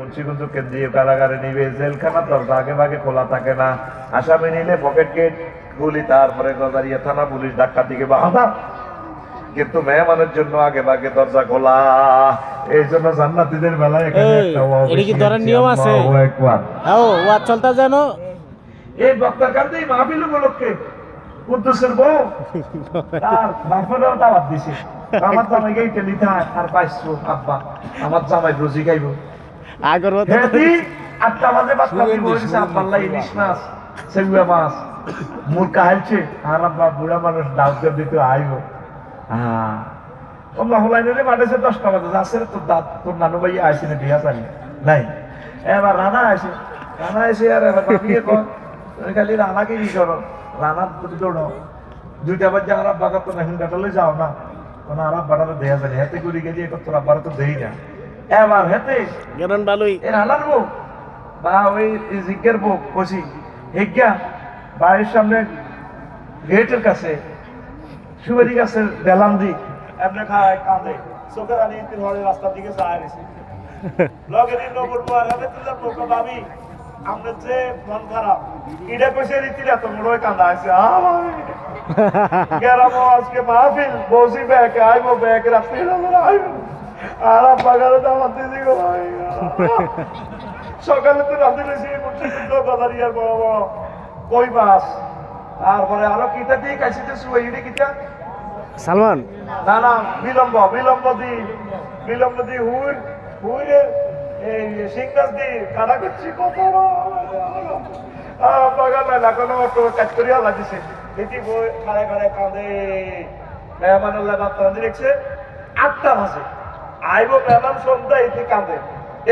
মুন্সিগঞ্জ কেন্দ্রীয় কারাগারে নিবে, জেলখানা দরজা আগে ভাগে খোলা থাকে না, আসামি নিলে পকেট গেট গুলি, তারপরে গজারিয়া থানা পুলিশ ধাক্কা দিকে বাধা, কিন্তু মেহমানের জন্য আগে ভাগে দরজা খোলা। এই জন্য জান্নাতীদের বেলায় এখানে একটা এটা কি ধরার নিয়ম আছে? ও ওয়াজ চলতা জানো এই বক্তার কাছে মাহফিল উপলক্ষে কুদ্দুসের বউ তার বাপেরও দাওয়াত দিছে, আমার জামাই গেইতে লিখা আর পাইছো আব্বা আমার জামাই রুজি খাইব আগরবাতি হেদি 8টা বাজে বাচ্চা দিব হইছে আব্বাল্লা ইলিশ মাছ সেগুয়া মাছ মুর কাহাইছে আর আব্বা বুড়া মানুষ দাওয়াত দিতে আইবো। হ্যাঁ আল্লাহ লাইনে মাঠেছে 10টা বাজে যাচ্ছে তোর দাঁত তোর নানু ভাই আইছে না বিয়া চালি নাই, এবার রানা আইছে আর এবার বাপিয়ে কর খালি রানাকে কি করো, রানার দৌড়ো 2টা বাজে আর আব্বা তো না হিন্দাটালে যাও না কোন আর আব্বাটা তো দেয়া যায় হেতে করে গেলি এক তোর আব্বার তো দেই না, এবার হেতে গেরন ভালোই এর হালার বউ বা ওই জিজ্ঞের বউ কষি হেজ্ঞা বাড়ির সামনে গেটের কাছে সুবারি গাছের বেলাম দি এমনি খায় কাঁদে চোখের আনি তিন হরে রাস্তার দিকে যায় রয়েছে লগে দিন নবর বুয়ার হাতে তুলে পোকা ভাবি আমরা যে মন খারাপ ইডা কষে রীতির এত বড় কান্দা আছে গেরামো আজকে মাহফিল বসি ব্যাগ আইবো ব্যাগ রাত্রি আইবো আর বাগারে দাওয়াত দিছি গো ভাই সকালে তো রাতে বেশি মুন্সিগঞ্জ গজারিয়ার বড় বড় কই মাছ, তারপরে আরো কিতা দিয়ে কাশিতে শুয়ে ইডি কিতা সালমান না না বিলম্ব দি হুইরে এই সিংগাস দি কাটা করছি কত বাগালে লাগানো তো কাটকরিয়া লাগিছে এটি বই খাড়ে খাড়ে কাঁদে মেহমানুল্লাহ বাপ্তা দেখছে 8টা বাজে আইবো মেহমান সন্ধ্যা এটি কাঁদে।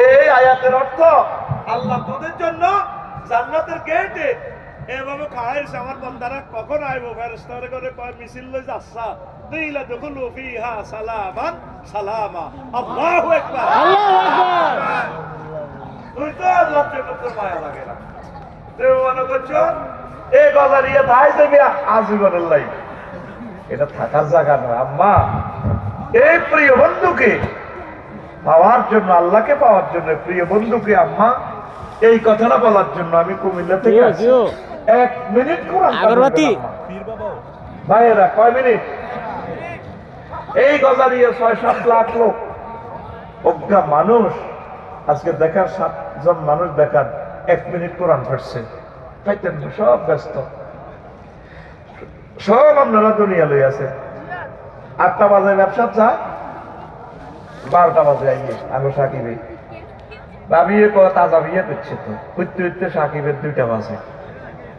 এই আয়াতের অর্থ আল্লাহ তোদের জন্য জান্নাতের গেটে এভাবে খাইছে আমার বান্দারা কখন আইবো ফেরেশতারা করে কয় মিছিল লই যাচ্ছা দিলা দুখুলু ফিহা সালামান সালামা আল্লাহু আকবার তুই তো আল্লাহ জন্য মায়া লাগে না তুই মনে করছো এই গজারিয়া ধাই দেবে আজীবনের লাইফ, এটা থাকার জায়গা না আম্মা। এই প্রিয় বন্ধুকে পাওয়ার জন্য, আল্লাহকে পাওয়ার জন্য প্রিয় বন্ধুকে আম্মা এই কথাটা বলার জন্য আমি কুমিল্লা থেকে আসছি। 1 মিনিট কোরআন আগরবাতি ভাইয়েরা কয় মিনিট এই গজারিয়া 6-7 লাখ লোক অজ্ঞা মানুষ আজকে দেখার 7 জন মানুষ দেখার 1 মিনিট কোরআন পড়ছে পাইতেন সব ব্যস্ত, সব আপনারা দুনিয়া লই আছে। 8টা বাজে ব্যবসা চা 12টা বাজে আইয়ে আলো সাকিবে ভাবিয়ে তাজা বিয়ে করছে তো উঠতে সাকিবের 2টা বাজে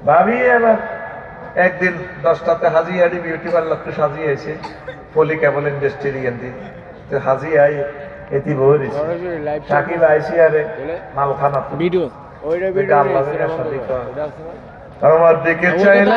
ভাবি এবার একদিন 10টাতে হাজি আড়ি বিউটি পার্লার তো সাজিয়েছে ফলি কেবল ইন্ডাস্ট্রি গেন্দি তো হাজি আই এটি বই সাকিব আইসি আরে মালখানা ভিডিও আমার দিকে চাইলে